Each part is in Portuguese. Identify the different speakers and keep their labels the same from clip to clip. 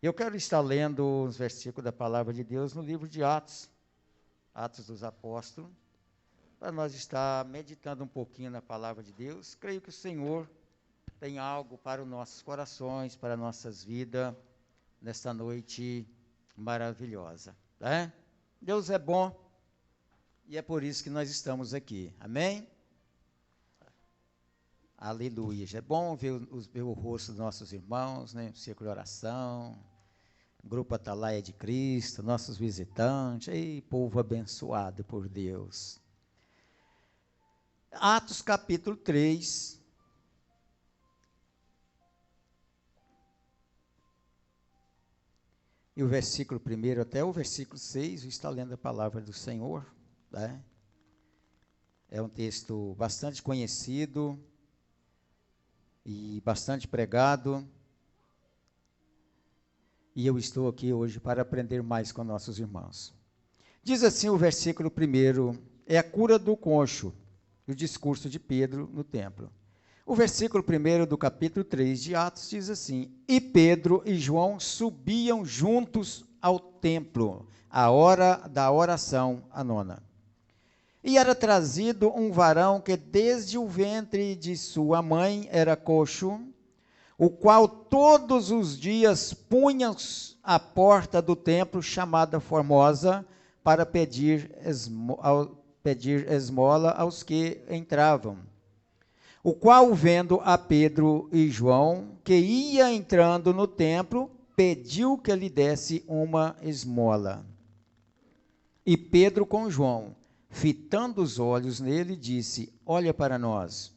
Speaker 1: Eu quero estar lendo os versículos da palavra de Deus no livro de Atos, Atos dos Apóstolos, para nós estar meditando um pouquinho na palavra de Deus. Creio que o Senhor tem algo para os nossos corações, para nossas vidas, nesta noite maravilhosa. Né? Deus é bom e é por isso que nós estamos aqui. Amém? Aleluia. É bom ver o rosto dos nossos irmãos, né? O círculo de oração, Grupo Atalaia de Cristo, nossos visitantes, ei, povo abençoado por Deus. Atos capítulo 3. E o versículo 1 até o versículo 6, está lendo a palavra do Senhor. Né? É um texto bastante conhecido e bastante pregado. E eu estou aqui hoje para aprender mais com nossos irmãos. Diz assim o versículo 1, é a cura do coxo, o discurso de Pedro no templo. O versículo 1 do capítulo 3 de Atos diz assim: E Pedro e João subiam juntos ao templo, à hora da oração, a nona. E era trazido um varão que desde o ventre de sua mãe era coxo, o qual todos os dias punha à porta do templo chamada Formosa, para pedir esmola aos que entravam. O qual, vendo a Pedro e João, que ia entrando no templo, pediu que lhe desse uma esmola. E Pedro com João, fitando os olhos nele, disse: Olha para nós.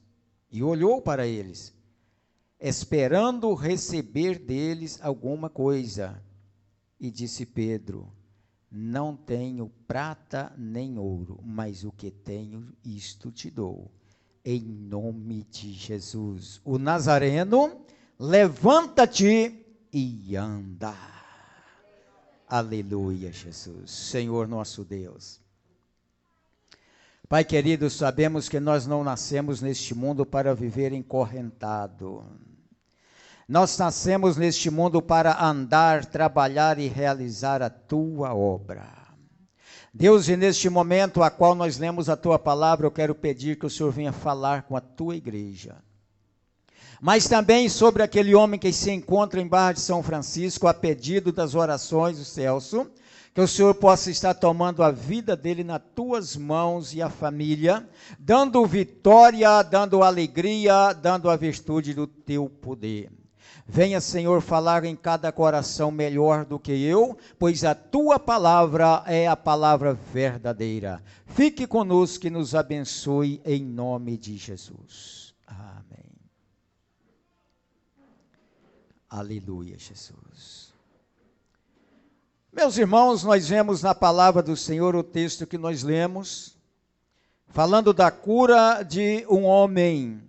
Speaker 1: E olhou para eles, esperando receber deles alguma coisa. E disse Pedro: Não tenho prata nem ouro, mas o que tenho, isto te dou. Em nome de Jesus, o Nazareno, levanta-te e anda. Aleluia, Jesus, Senhor nosso Deus. Pai querido, sabemos que nós não nascemos neste mundo para viver encorrentado. Nós nascemos neste mundo para andar, trabalhar e realizar a tua obra. Deus, e neste momento a qual nós lemos a tua palavra, eu quero pedir que o Senhor venha falar com a tua igreja. Mas também sobre aquele homem que se encontra em Barra de São Francisco, a pedido das orações do Celso, que o Senhor possa estar tomando a vida dele nas tuas mãos e a família, dando vitória, dando alegria, dando a virtude do teu poder. Venha, Senhor, falar em cada coração melhor do que eu, pois a tua palavra é a palavra verdadeira. Fique conosco e nos abençoe em nome de Jesus. Amém. Aleluia, Jesus. Meus irmãos, nós vemos na palavra do Senhor o texto que nós lemos, falando da cura de um homem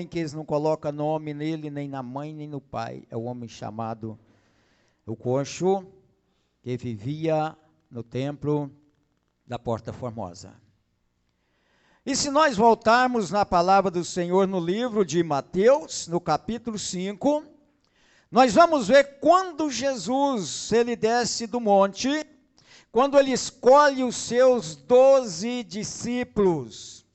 Speaker 1: que eles não colocam nome nele, nem na mãe, nem no pai. É o homem chamado o coxo, que vivia no templo da Porta Formosa. E se nós voltarmos na palavra do Senhor no livro de Mateus, no capítulo 5, nós vamos ver quando Jesus, ele desce do monte, quando ele escolhe os seus 12 discípulos.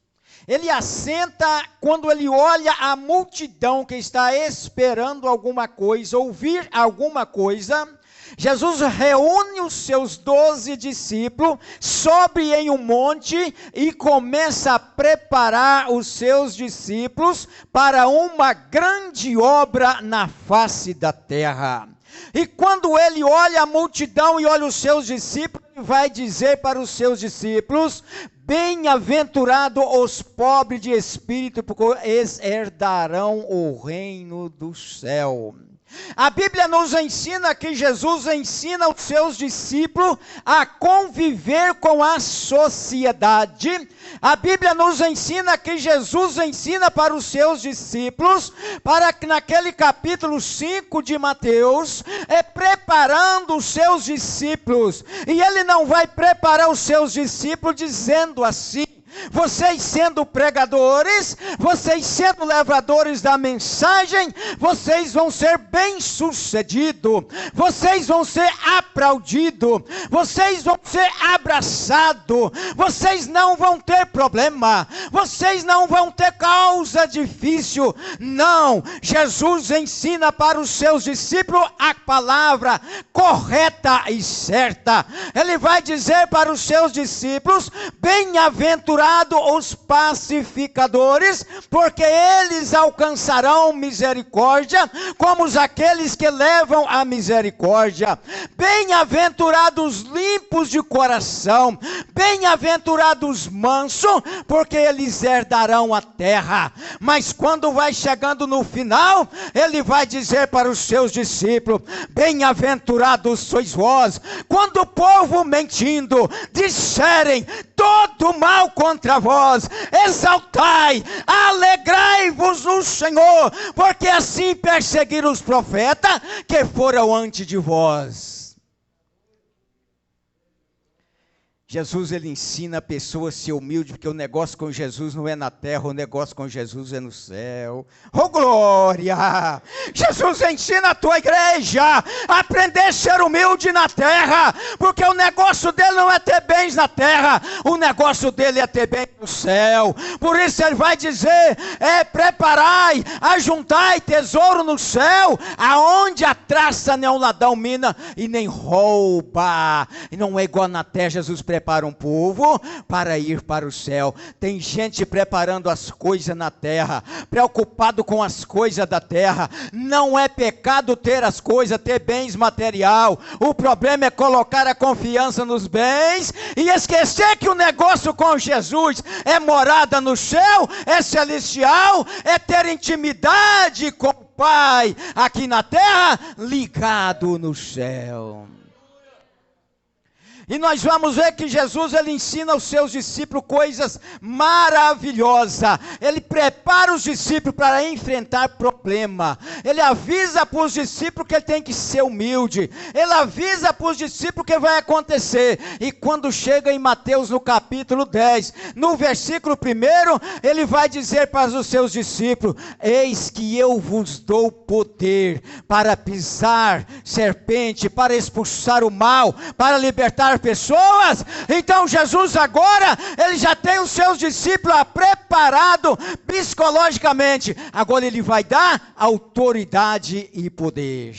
Speaker 1: Ele assenta quando ele olha a multidão que está esperando alguma coisa, ouvir alguma coisa. Jesus reúne os seus 12 discípulos, sobe em um monte e começa a preparar os seus discípulos para uma grande obra na face da terra. E quando ele olha a multidão e olha os seus discípulos, ele vai dizer para os seus discípulos: Bem-aventurados os pobres de espírito, porque eles herdarão o reino do céu. A Bíblia nos ensina que Jesus ensina os seus discípulos a conviver com a sociedade. A Bíblia nos ensina que Jesus ensina para os seus discípulos, para que naquele capítulo 5 de Mateus, preparando os seus discípulos. E ele não vai preparar os seus discípulos dizendo assim: vocês sendo pregadores, vocês sendo levadores da mensagem, vocês vão ser bem-sucedidos, vocês vão ser aplaudidos, vocês vão ser abraçados, vocês não vão ter problema, vocês não vão ter causa difícil. Não, Jesus ensina para os seus discípulos a palavra correta e certa. Ele vai dizer para os seus discípulos: bem-aventurados os pacificadores, porque eles alcançarão misericórdia, como aqueles que levam a misericórdia. Bem-aventurados limpos de coração, bem-aventurados mansos, porque eles herdarão a terra. Mas quando vai chegando no final, ele vai dizer para os seus discípulos: bem-aventurados sois vós, quando o povo mentindo disserem todo mal contra vós, exaltai, alegrai-vos no Senhor, porque assim perseguiram os profetas que foram antes de vós. Jesus, ele ensina a pessoa a ser humilde, porque o negócio com Jesus não é na terra, o negócio com Jesus é no céu. Oh, glória! Jesus ensina a tua igreja a aprender a ser humilde na terra, porque o negócio dele não é ter bens na terra, o negócio dele é ter bens no céu. Por isso ele vai dizer: preparai, ajuntai tesouro no céu, aonde a traça nem o ladrão mina e nem rouba. E não é igual na terra. Jesus prepara um povo para ir para o céu. Tem gente preparando as coisas na terra, preocupado com as coisas da terra. Não é pecado ter as coisas, ter bens material. O problema é colocar a confiança nos bens e esquecer que o negócio com Jesus é morada no céu, é celestial, é ter intimidade com o Pai aqui na terra, ligado no céu. E nós vamos ver que Jesus, ele ensina aos seus discípulos coisas maravilhosas. Ele prepara os discípulos para enfrentar problema. Ele avisa para os discípulos que ele tem que ser humilde. Ele avisa para os discípulos o que vai acontecer. E quando chega em Mateus no capítulo 10, no versículo 1, ele vai dizer para os seus discípulos: eis que eu vos dou poder para pisar serpente, para expulsar o mal, para libertar pessoas. Então Jesus agora, ele já tem os seus discípulos preparados psicologicamente. Agora ele vai dar autoridade e poder.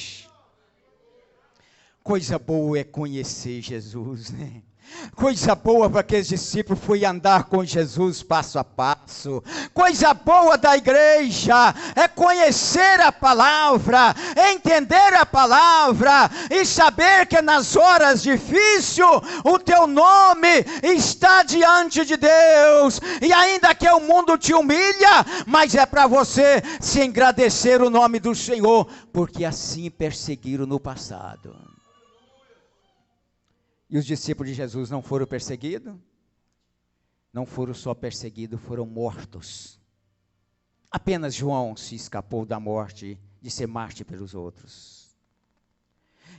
Speaker 1: Coisa boa é conhecer Jesus, né? Coisa boa para aqueles discípulos foi andar com Jesus passo a passo. Coisa boa da igreja é conhecer a palavra, entender a palavra e saber que nas horas difíceis o teu nome está diante de Deus. E ainda que o mundo te humilha, mas é para você se engrandecer o nome do Senhor, porque assim perseguiram no passado. E os discípulos de Jesus não foram perseguidos? Não foram só perseguidos, foram mortos. Apenas João se escapou da morte, de ser mártir pelos outros.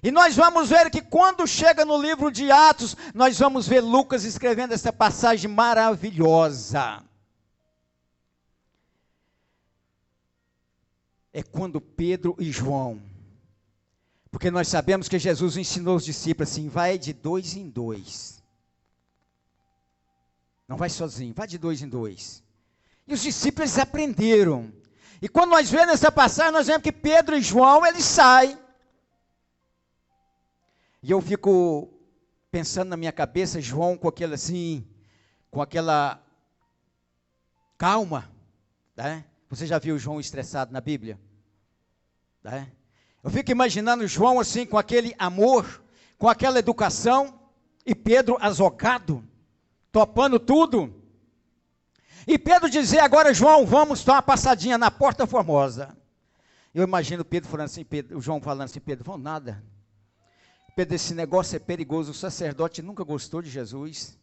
Speaker 1: E nós vamos ver que quando chega no livro de Atos, nós vamos ver Lucas escrevendo essa passagem maravilhosa. É quando Pedro e João, porque nós sabemos que Jesus ensinou os discípulos assim: vai de 2 em 2. Não vai sozinho, vai de 2 em 2. E os discípulos aprenderam. E quando nós vemos essa passagem, nós vemos que Pedro e João, eles saem. E eu fico pensando na minha cabeça, João com aquele assim, com aquela calma, né? Você já viu João estressado na Bíblia? Né? Eu fico imaginando João assim, com aquele amor, com aquela educação, e Pedro azogado, topando tudo. E Pedro dizer agora: João, vamos dar uma passadinha na Porta Formosa. Eu imagino Pedro falando assim, o João falando assim: Pedro, vamos nada. Pedro, esse negócio é perigoso, o sacerdote nunca gostou de Jesus.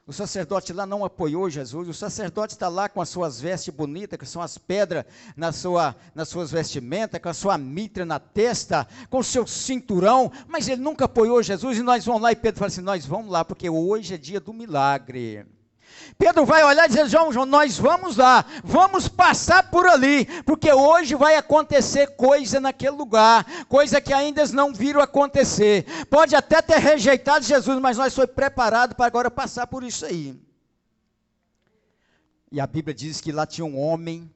Speaker 1: O sacerdote lá não apoiou Jesus, o sacerdote está lá com as suas vestes bonitas, que são as pedras nas suas vestimentas, com a sua mitra na testa, com o seu cinturão, mas ele nunca apoiou Jesus. E nós vamos lá, e Pedro fala assim: nós vamos lá, porque hoje é dia do milagre. Pedro vai olhar e dizer: João, nós vamos lá, vamos passar por ali, porque hoje vai acontecer coisa naquele lugar, coisa que ainda não viram acontecer. Pode até ter rejeitado Jesus, mas nós foi preparado para agora passar por isso aí. E a Bíblia diz que lá tinha um homem,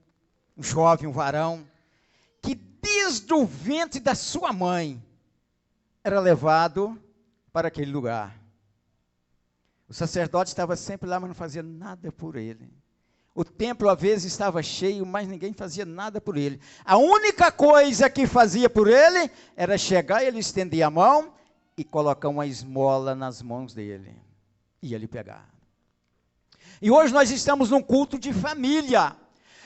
Speaker 1: um jovem, um varão, que desde o ventre da sua mãe era levado para aquele lugar. O sacerdote estava sempre lá, mas não fazia nada por ele. O templo, às vezes, estava cheio, mas ninguém fazia nada por ele. A única coisa que fazia por ele era chegar e ele estendia a mão e colocar uma esmola nas mãos dele. E ele pegar. E hoje nós estamos num culto de família.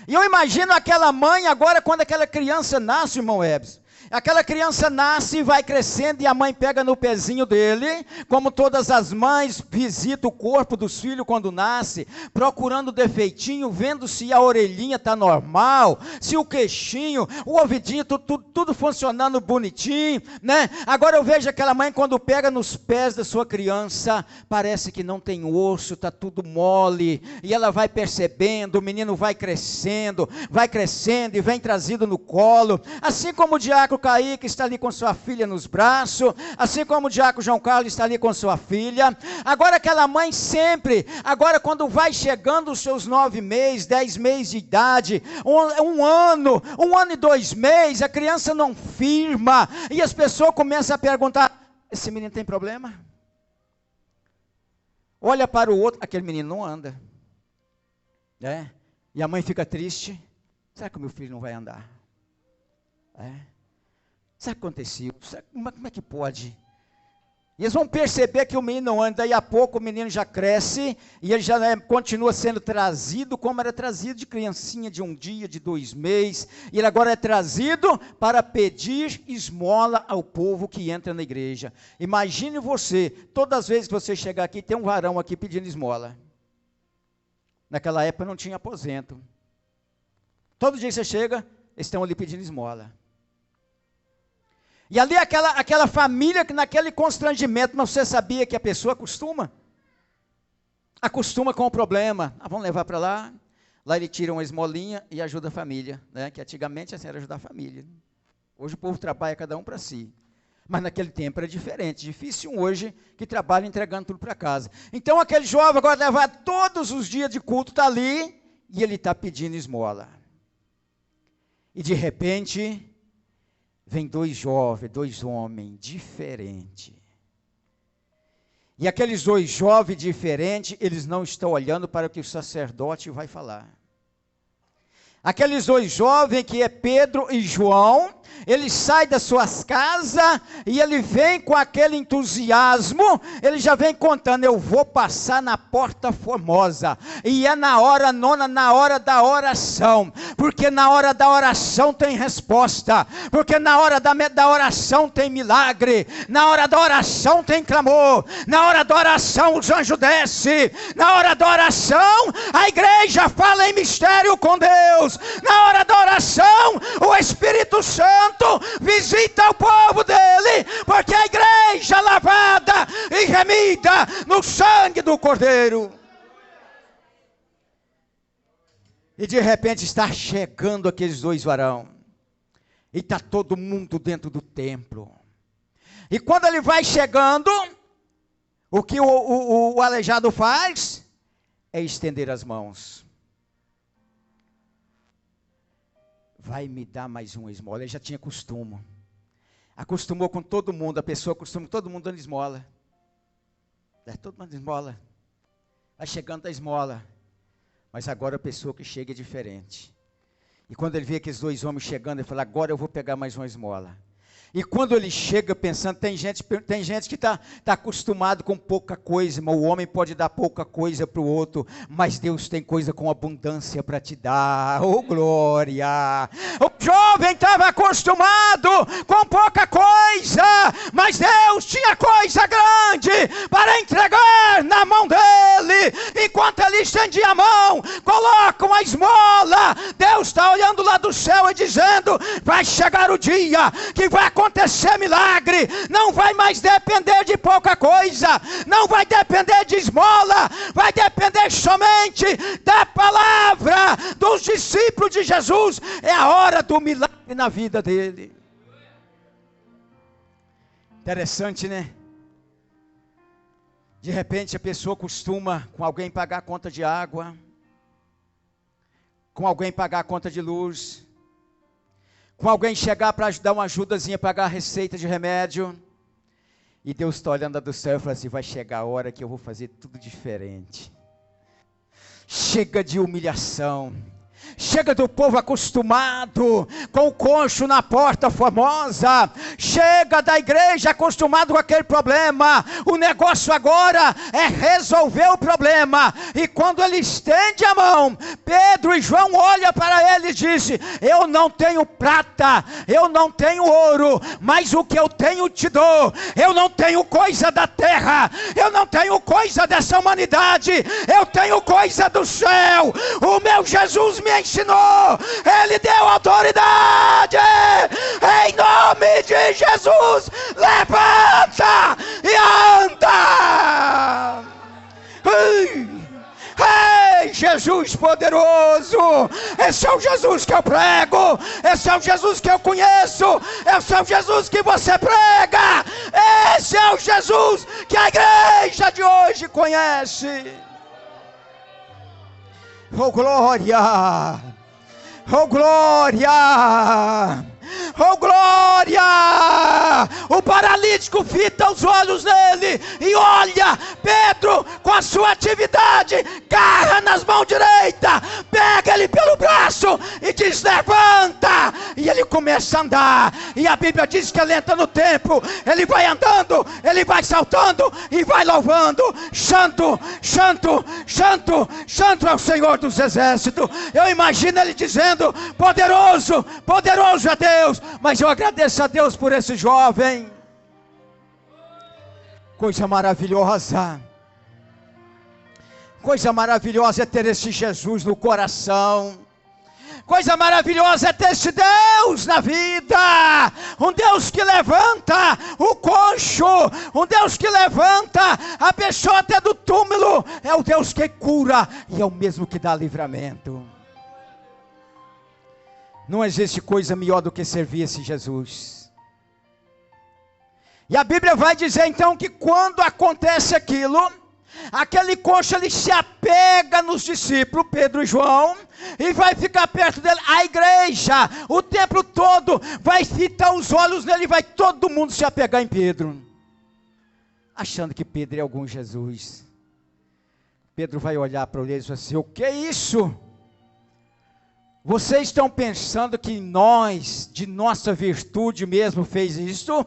Speaker 1: E eu imagino aquela mãe agora, quando aquela criança nasce, irmão Ebs. Aquela criança nasce e vai crescendo e a mãe pega no pezinho dele, como todas as mães, visita o corpo dos filhos quando nasce, procurando defeitinho, vendo se a orelhinha está normal, se o queixinho, o ouvidinho, tudo funcionando bonitinho, né? Agora eu vejo aquela mãe quando pega nos pés da sua criança, parece que não tem osso, está tudo mole, e ela vai percebendo, o menino vai crescendo e vem trazido no colo, assim como o diácono Kaique está ali com sua filha nos braços, assim como o diácono João Carlos está ali com sua filha. Agora aquela mãe sempre, agora quando vai chegando os seus 9 meses, 10 meses de idade, um ano e 2 meses, a criança não firma, e as pessoas começam a perguntar: esse menino tem problema? Olha para o outro, aquele menino não anda, né? E a mãe fica triste: será que o meu filho não vai andar? Sabe o que aconteceu? Como é que pode? E eles vão perceber que o menino não anda, daí a pouco o menino já cresce, e ele já continua sendo trazido, como era trazido de criancinha de 1 dia, de 2 meses, e ele agora é trazido para pedir esmola ao povo que entra na igreja. Imagine você, todas as vezes que você chegar aqui, tem um varão aqui pedindo esmola. Naquela época não tinha aposento. Todo dia que você chega, eles estão ali pedindo esmola. E ali aquela família que naquele constrangimento, mas você sabia que a pessoa acostuma com o problema. Vamos levar para lá. Lá ele tira uma esmolinha e ajuda a família, né? Que antigamente assim era ajudar a família. Hoje o povo trabalha cada um para si. Mas naquele tempo era diferente, difícil hoje que trabalha entregando tudo para casa. Então aquele jovem agora levar todos os dias de culto, está ali e ele está pedindo esmola. E de repente vem 2 jovens, 2 homens diferentes. E aqueles 2 jovens diferentes, eles não estão olhando para o que o sacerdote vai falar. Aqueles 2 jovens, que é Pedro e João, ele sai das suas casas e ele vem com aquele entusiasmo, ele já vem contando: eu vou passar na porta formosa, e é na hora nona, na hora da oração, porque na hora da oração tem resposta, porque na hora da oração tem milagre, na hora da oração tem clamor, na hora da oração os anjos descem, na hora da oração a igreja fala em mistério com Deus, na hora da oração o Espírito Santo visita o povo dele, porque a igreja lavada e remida no sangue do Cordeiro. E de repente está chegando aqueles 2 varões, e está todo mundo dentro do templo. E quando ele vai chegando, o que o aleijado faz é estender as mãos. Vai me dar mais uma esmola. Ele já tinha costume. Acostumou com todo mundo. A pessoa acostuma com todo mundo dando esmola. Todo mundo dando esmola. Vai chegando a esmola. Mas agora a pessoa que chega é diferente. E quando ele vê aqueles 2 homens chegando, ele fala: agora eu vou pegar mais uma esmola. E quando ele chega pensando, tem gente que está acostumado com pouca coisa, mas o homem pode dar pouca coisa para o outro, mas Deus tem coisa com abundância para te dar. Oh glória! O jovem estava acostumado com pouca coisa, mas Deus tinha coisa grande para entregar na mão dele. Enquanto ele estendia a mão, coloca uma esmola, Deus está olhando lá do céu e dizendo: vai chegar o dia que vai acontecer milagre, não vai mais depender de pouca coisa, não vai depender de esmola, vai depender somente da palavra dos discípulos de Jesus. É a hora do milagre na vida dele. Interessante, né? De repente a pessoa costuma com alguém pagar a conta de água, com alguém pagar a conta de luz, com alguém chegar para dar uma ajudazinha, pagar a receita de remédio, e Deus está olhando do céu e fala assim: vai chegar a hora que eu vou fazer tudo diferente. Chega de humilhação. Chega do povo acostumado com o coxo na porta famosa. Chega da igreja acostumado com aquele problema. O negócio agora é resolver o problema. E quando ele estende a mão, Pedro e João olham para ele e dizem: eu não tenho prata, eu não tenho ouro, mas o que eu tenho te dou. Eu não tenho coisa da terra, eu não tenho coisa dessa humanidade, eu tenho coisa do céu. O meu Jesus me ensinou, ele deu autoridade. Em nome de Jesus, levanta e anda. Ei, Jesus poderoso, esse é o Jesus que eu prego, esse é o Jesus que eu conheço, esse é o Jesus que você prega, esse é o Jesus que a igreja de hoje conhece. Oh glória, oh glória, oh glória. O paralítico fita os olhos nele e olha. Pedro, com a sua atividade, garra nas mãos direitas, pega ele pelo braço e diz: levanta. E ele começa a andar, e a Bíblia diz que ele entra no templo, ele vai andando, ele vai saltando e vai louvando: santo, santo, santo, santo é o Senhor dos exércitos. Eu imagino ele dizendo: poderoso, poderoso é Deus. Mas eu agradeço a Deus por esse jovem. Coisa maravilhosa, coisa maravilhosa é ter esse Jesus no coração. Coisa maravilhosa é ter esse Deus na vida. Um Deus que levanta o coxo, um Deus que levanta a pessoa até do túmulo. É o Deus que cura e é o mesmo que dá livramento. Não existe coisa melhor do que servir esse Jesus. E a Bíblia vai dizer então que quando acontece aquilo, aquele coxo ele se apega nos discípulos, Pedro e João, e vai ficar perto dele. A igreja, o templo todo, vai fitar os olhos nele, e vai todo mundo se apegar em Pedro, achando que Pedro é algum Jesus. Pedro vai olhar para ele e dizer assim: o que é isso? Vocês estão pensando que nós, de nossa virtude mesmo, fez isso?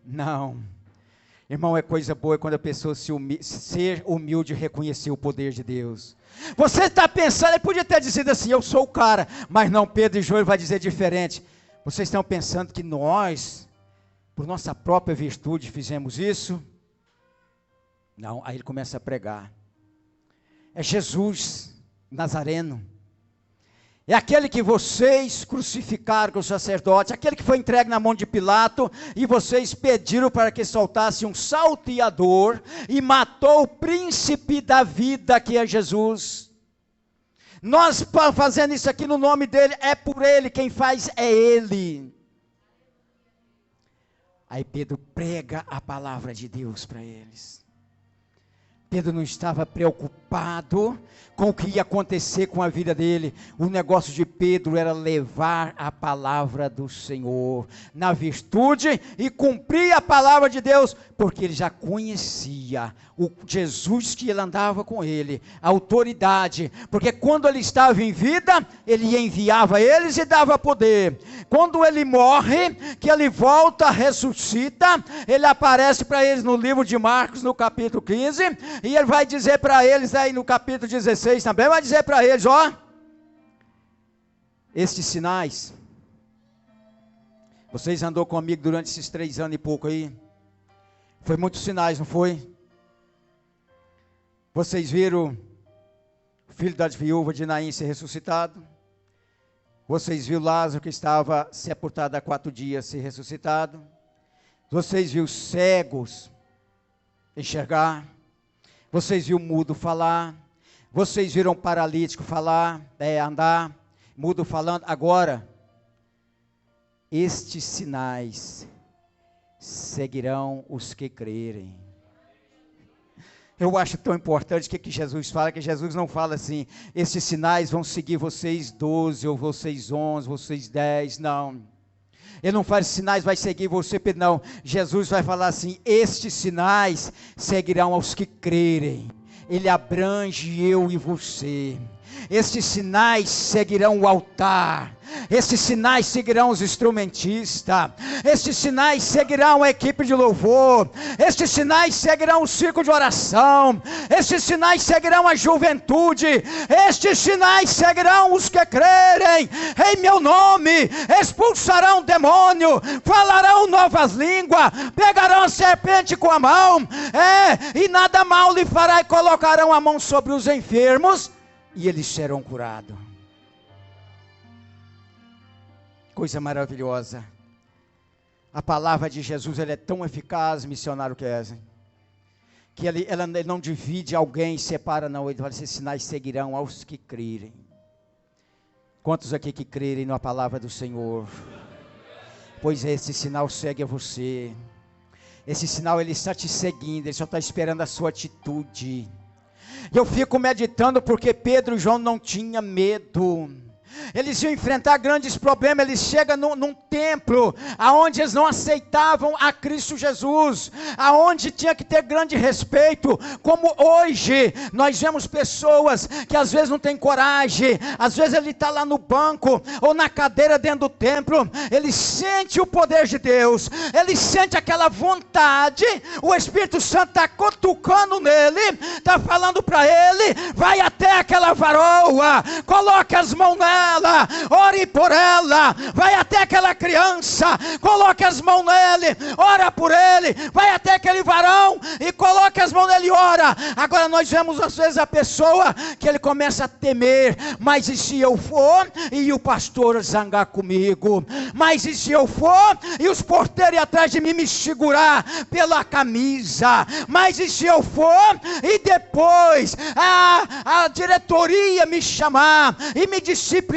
Speaker 1: Não. Irmão, é coisa boa quando a pessoa ser humilde e reconhecer o poder de Deus. Você está pensando, ele podia ter dizido assim: eu sou o cara. Mas não, Pedro e João vai dizer diferente. Vocês estão pensando que nós, por nossa própria virtude, fizemos isso? Não, aí ele começa a pregar. É Jesus Nazareno. É aquele que vocês crucificaram com o sacerdote, aquele que foi entregue na mão de Pilato, e vocês pediram para que soltasse um salteador, e matou o príncipe da vida, que é Jesus. Nós fazendo isso aqui no nome dele, é por ele, quem faz é ele. Aí Pedro prega a palavra de Deus para eles. Pedro não estava preocupado com o que ia acontecer com a vida dele. O negócio de Pedro era levar a palavra do Senhor na virtude e cumprir a palavra de Deus, porque ele já conhecia o Jesus que ele andava com ele, a autoridade, porque quando ele estava em vida, ele enviava eles e dava poder. Quando ele morre, que ele volta, ressuscita, ele aparece para eles no livro de Marcos, no capítulo 15, e ele vai dizer para eles aí no capítulo 16 também, vai dizer para eles: ó, estes sinais, vocês andou comigo durante esses 3 anos e pouco aí, foi muitos sinais, não foi? Vocês viram o filho da viúva de Naim ser ressuscitado, Vocês viram Lázaro que estava sepultado há 4 dias, ser ressuscitado? Vocês viram cegos enxergar? Vocês viram mudo falar? Vocês viram paralítico falar, andar, mudo falando? Agora, estes sinais seguirão os que crerem. Eu acho tão importante o que Jesus fala, que Jesus não fala assim, estes sinais vão seguir vocês 12, ou vocês 11, vocês 10, não. Ele não faz sinais, vai seguir você, Pedro, não. Jesus vai falar assim, estes sinais seguirão aos que crerem. Ele abrange eu e você. Estes sinais seguirão o altar. Estes sinais seguirão os instrumentistas. Estes sinais seguirão a equipe de louvor. Estes sinais seguirão o círculo de oração. Estes sinais seguirão a juventude. Estes sinais seguirão os que crerem em meu nome. Expulsarão demônio, falarão novas línguas, pegarão a serpente com a mão, e nada mal lhe fará, e colocarão a mão sobre os enfermos e eles serão curados. Coisa maravilhosa. A palavra de Jesus, ela é tão eficaz, missionário Kesen, que ele não divide alguém, separa, não. Ele fala, esses sinais seguirão aos que crerem. Quantos aqui que crerem na palavra do Senhor? Pois esse sinal segue a você. Esse sinal, ele está te seguindo, ele só está esperando a sua atitude. Eu fico meditando porque Pedro e João não tinham medo. Eles iam enfrentar grandes problemas. Eles chegam num templo aonde eles não aceitavam a Cristo Jesus, aonde tinha que ter grande respeito. Como hoje nós vemos pessoas que às vezes não têm coragem, às vezes ele está lá no banco ou na cadeira dentro do templo, ele sente o poder de Deus, ele sente aquela vontade, o Espírito Santo está cutucando nele, está falando para ele, vai até aquela varoa, coloque as mãos nela, ore por ela, vai até aquela criança, coloque as mãos nele, ora por ele, vai até aquele varão e coloque as mãos nele e ora. Agora nós vemos às vezes a pessoa que ele começa a temer, mas e se eu for e o pastor zangar comigo? Mas e se eu for e os porteiros ir atrás de mim me segurar pela camisa? Mas e se eu for e depois a diretoria me chamar e me disciplinar?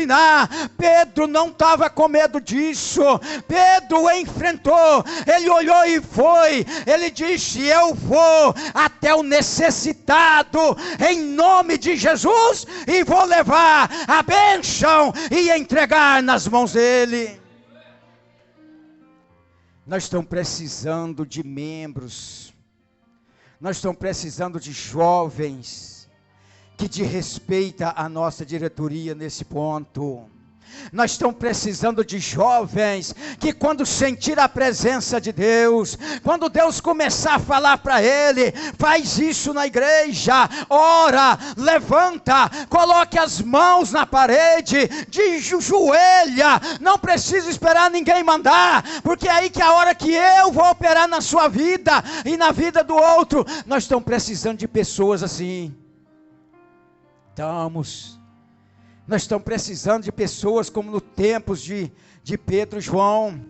Speaker 1: Pedro não estava com medo disso. Pedro enfrentou, ele olhou e foi. Ele disse, eu vou até o necessitado em nome de Jesus e vou levar a bênção e entregar nas mãos dele. Nós estamos precisando de membros, nós estamos precisando de jovens que desrespeita a nossa diretoria nesse ponto. Nós estamos precisando de jovens que quando sentir a presença de Deus, quando Deus começar a falar para ele, faz isso na igreja, ora, levanta, coloque as mãos na parede, joelha, não precisa esperar ninguém mandar, porque é aí que é a hora que eu vou operar na sua vida e na vida do outro. Nós estamos precisando de pessoas assim. Nós estamos precisando de pessoas como no tempos de Pedro e João.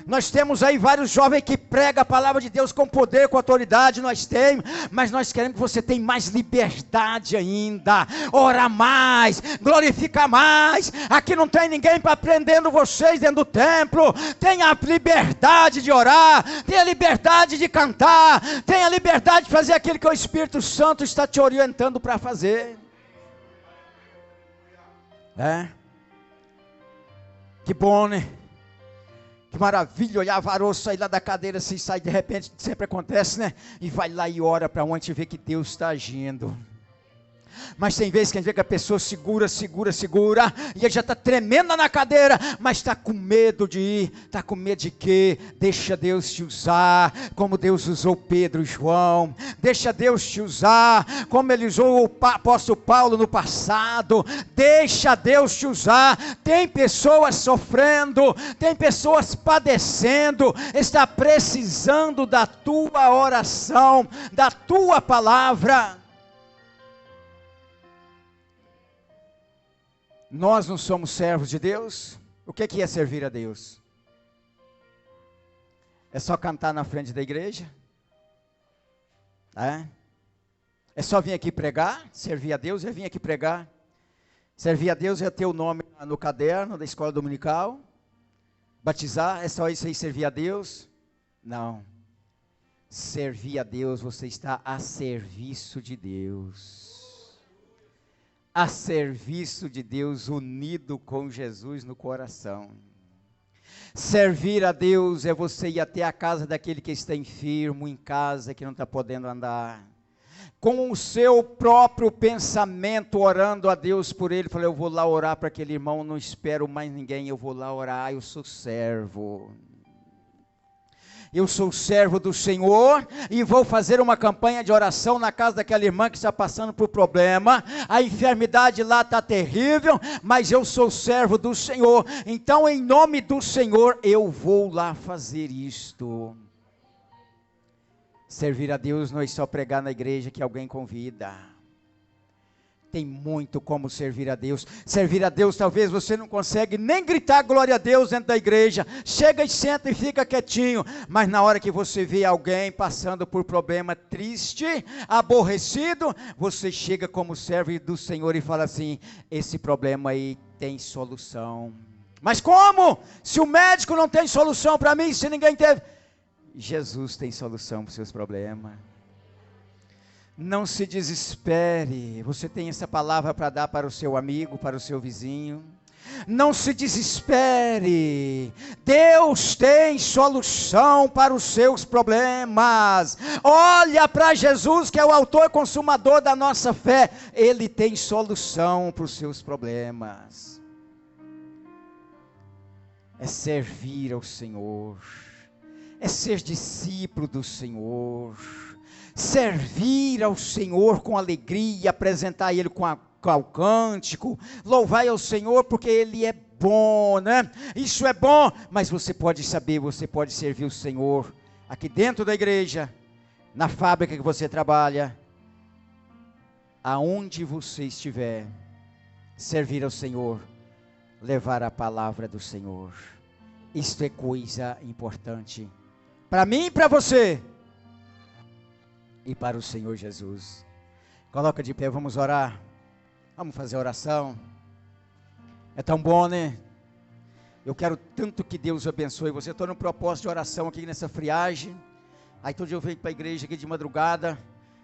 Speaker 1: Nós temos aí vários jovens que pregam a palavra de Deus com poder, com autoridade, nós temos, mas nós queremos que você tenha mais liberdade ainda, ora mais, glorifica mais. Aqui não tem ninguém para prendendo vocês dentro do templo. Tenha a liberdade de orar, tenha a liberdade de cantar, tenha a liberdade de fazer aquilo que o Espírito Santo está te orientando para fazer. Que bom, né? Que maravilha olhar a varoa sair lá da cadeira assim, sai de repente, sempre acontece, né? E vai lá e ora para onde vê que Deus está agindo. Mas tem vezes que a gente vê que a pessoa segura, e ele já está tremendo na cadeira, mas está com medo de ir, está com medo de quê? Deixa Deus te usar, como Deus usou Pedro e João, deixa Deus te usar, como ele usou o apóstolo Paulo no passado, deixa Deus te usar. Tem pessoas sofrendo, tem pessoas padecendo, está precisando da tua oração, da tua palavra. Nós não somos servos de Deus? O que é servir a Deus? É só cantar na frente da igreja? É só vir aqui pregar? Servir a Deus é vir aqui pregar? Servir a Deus é ter o nome no caderno da escola dominical? Batizar? É só isso aí, servir a Deus? Não. Servir a Deus, você está a serviço de Deus. A serviço de Deus, unido com Jesus no coração. Servir a Deus é você ir até a casa daquele que está enfermo, em casa, que não está podendo andar. Com o seu próprio pensamento, orando a Deus por ele. Falei, eu vou lá orar para aquele irmão, não espero mais ninguém, eu vou lá orar, eu sou servo. Eu sou servo do Senhor e vou fazer uma campanha de oração na casa daquela irmã que está passando por problema. A enfermidade lá está terrível, mas eu sou servo do Senhor. Então, em nome do Senhor, eu vou lá fazer isto. Servir a Deus não é só pregar na igreja que alguém convida. Tem muito como servir a Deus. Servir a Deus, talvez você não consegue nem gritar glória a Deus dentro da igreja. Chega e senta e fica quietinho. Mas na hora que você vê alguém passando por problema triste, aborrecido, você chega como servo do Senhor e fala assim, esse problema aí tem solução. Mas como? Se o médico não tem solução para mim, se ninguém teve... Jesus tem solução para os seus problemas. Não se desespere, você tem essa palavra para dar para o seu amigo, para o seu vizinho. Não se desespere, Deus tem solução para os seus problemas. Olha para Jesus, que é o autor e consumador da nossa fé. Ele tem solução para os seus problemas. É servir ao Senhor, é ser discípulo do Senhor. Servir ao Senhor com alegria, apresentar Ele com o cântico, louvar ao Senhor porque Ele é bom, né? Isso é bom, mas você pode saber, você pode servir o Senhor aqui dentro da igreja, na fábrica que você trabalha, aonde você estiver, servir ao Senhor, levar a palavra do Senhor. Isto é coisa importante para mim e para você. E para o Senhor Jesus. Coloca de pé, vamos orar. Vamos fazer oração. É tão bom, né? Eu quero tanto que Deus abençoe você. Estou no propósito de oração aqui nessa friagem. Aí todo dia eu venho para a igreja aqui de madrugada.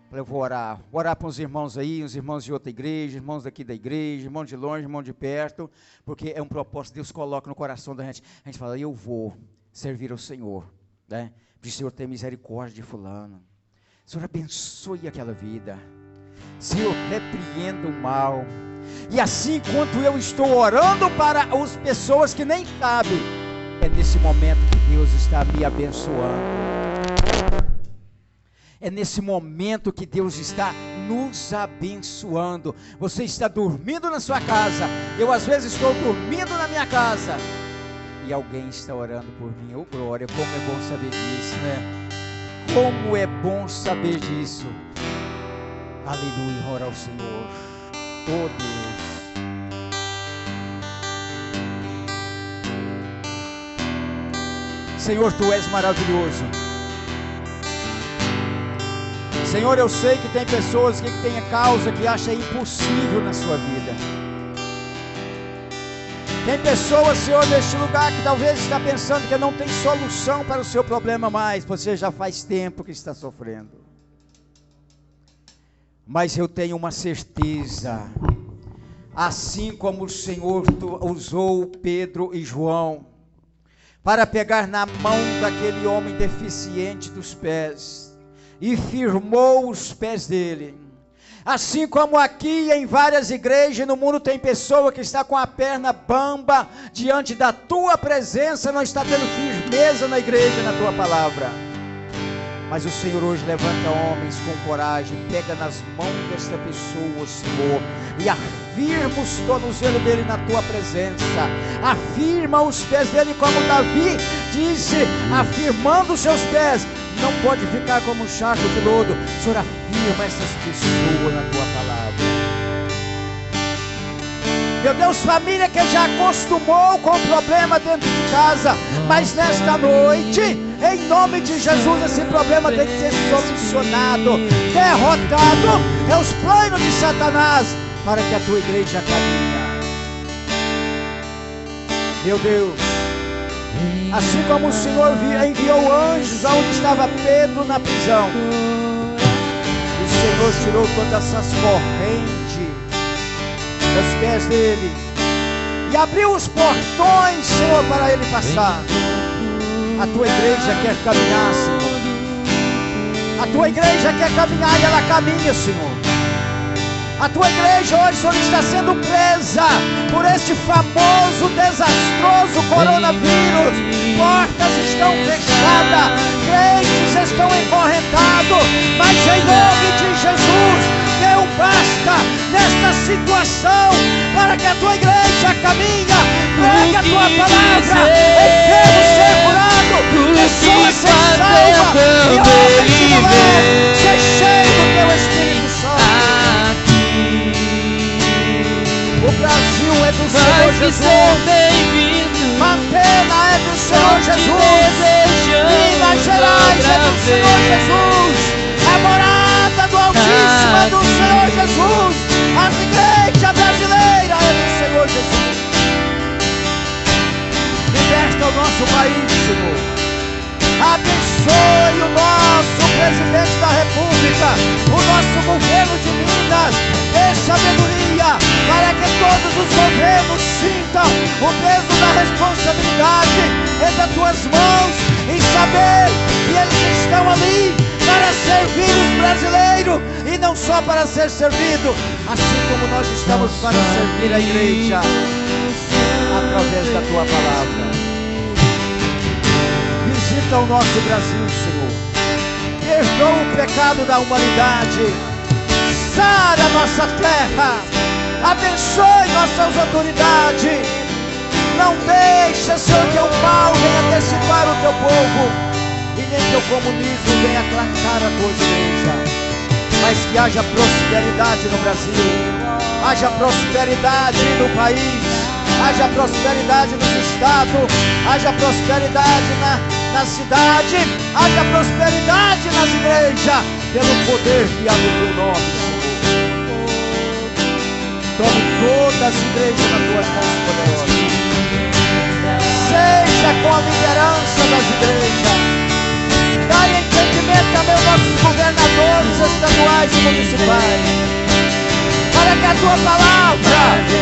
Speaker 1: Eu vou orar. Vou orar para os irmãos aí, os irmãos de outra igreja, irmãos daqui da igreja, irmãos de longe, irmãos de perto. Porque é um propósito que Deus coloca no coração da gente. A gente fala, eu vou servir ao Senhor, né? Para o Senhor ter misericórdia de fulano. Senhor, abençoe aquela vida. Senhor, repreenda o mal. E assim, enquanto eu estou orando para as pessoas que nem sabem, é nesse momento que Deus está me abençoando. É nesse momento que Deus está nos abençoando. Você está dormindo na sua casa. Eu às vezes estou dormindo na minha casa. E alguém está orando por mim. Oh glória, como é bom saber disso, né? Como é bom saber disso. Aleluia, ora ao Senhor. Oh Deus. Senhor, Tu és maravilhoso. Senhor, eu sei que tem pessoas que têm a causa que acham impossível na sua vida. Tem pessoas, Senhor, neste lugar que talvez está pensando que não tem solução para o seu problema mais. Você já faz tempo que está sofrendo. Mas eu tenho uma certeza. Assim como o Senhor usou Pedro e João para pegar na mão daquele homem deficiente dos pés e firmou os pés dele. Assim como aqui em várias igrejas no mundo tem pessoa que está com a perna bamba diante da tua presença, não está tendo firmeza na igreja, na tua palavra. Mas o Senhor hoje levanta homens com coragem, pega nas mãos desta pessoa, Senhor, e afirma os tornozelos dele na tua presença, afirma os pés dele como Davi disse, afirmando os seus pés, não pode ficar como um charco de lodo. Senhor, afirma essas pessoas na tua palavra. Meu Deus, família que já acostumou com o problema dentro de casa, mas nesta noite, em nome de Jesus, esse problema tem que ser solucionado, derrotado. É os planos de Satanás para que a tua igreja caminhe. Meu Deus, assim como o Senhor enviou anjos aonde estava Pedro na prisão, o Senhor tirou todas essas correntes dos pés dele e abriu os portões, Senhor, para ele passar. A tua igreja quer caminhar, Senhor. A tua igreja quer caminhar e ela caminha, Senhor. A tua igreja hoje, Senhor, está sendo presa por este famoso, desastroso coronavírus. Portas estão fechadas, crentes estão encorrentados, mas em nome de Jesus, dê um basta nesta situação, para que a tua igreja caminha, pregue a tua palavra, enfermo ser curado, pessoas ser salvas, e homens e mulheres ser cheios do teu Espírito Santo. O Brasil é do Senhor Jesus, Mantena é do Senhor Jesus, Minas Gerais é do Senhor Jesus, a morada do Altíssimo é do Senhor Jesus, a igreja brasileira é do Senhor Jesus. Liberta o nosso país, Senhor. Abençoe o nosso presidente da República, o nosso governo de Minas. Dê sabedoria para que todos os governos sintam o peso da responsabilidade entre as tuas mãos e saber que eles estão ali para servir os brasileiros e não só para ser servido, assim como nós estamos para servir a igreja através da tua palavra. Visita o nosso Brasil, Senhor. Perdoa o pecado da humanidade. Sara a nossa terra. Abençoe nossas autoridades. Não deixa, Senhor, que o mal venha antecipar o teu povo, e nem que o comunismo venha aclacar a tua igreja. Mas que haja prosperidade no Brasil, haja prosperidade no país, haja prosperidade nos estados, haja prosperidade na cidade, haja prosperidade nas igrejas, pelo poder que há no teu nome, Senhor. Tome todas as igrejas nas tuas mãos poderosas. Seja com a liderança das igrejas. Dai entendimento também aos nossos governadores estaduais e municipais, para que a tua palavra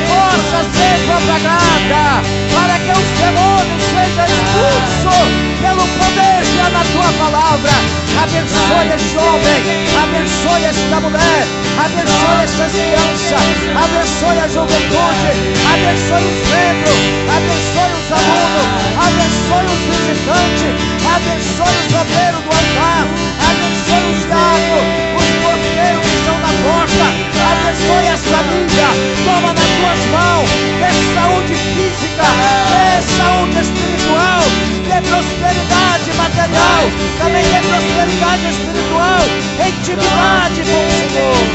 Speaker 1: possa ser propagada, para que os demônios sejam expulsos pelo poder que há na tua palavra. Abençoe este homem, abençoe esta mulher, abençoe estas crianças, abençoe a juventude, abençoe os membros, abençoe os alunos, abençoe os visitantes, abençoe os obreiros do altar, abençoe os diabos, os porteiros que estão na porta, abençoe as famílias, toma nas tuas mãos, dê saúde física, dê saúde espiritual, dê prosperidade material, também dê prosperidade espiritual, intimidade com o Senhor.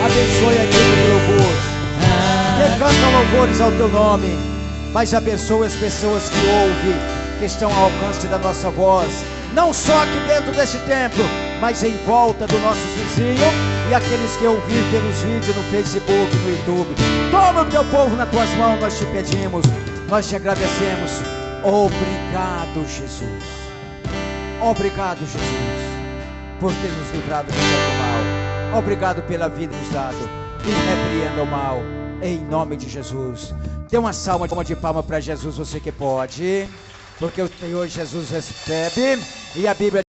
Speaker 1: Abençoe a igreja do louvor, que canta louvores ao teu nome, mas abençoe as pessoas que ouvem, que estão ao alcance da nossa voz, não só aqui dentro deste templo, mas em volta dos nossos vizinhos e aqueles que ouvir pelos vídeos no Facebook, no YouTube. Toma o teu povo nas tuas mãos, nós te pedimos, nós te agradecemos. Obrigado, Jesus. Obrigado, Jesus, por ter nos livrado do mal. Obrigado pela vida nos dado, e repreenda o mal, em nome de Jesus. Dê uma salva de palma para Jesus, você que pode, porque o Senhor Jesus recebe, e a Bíblia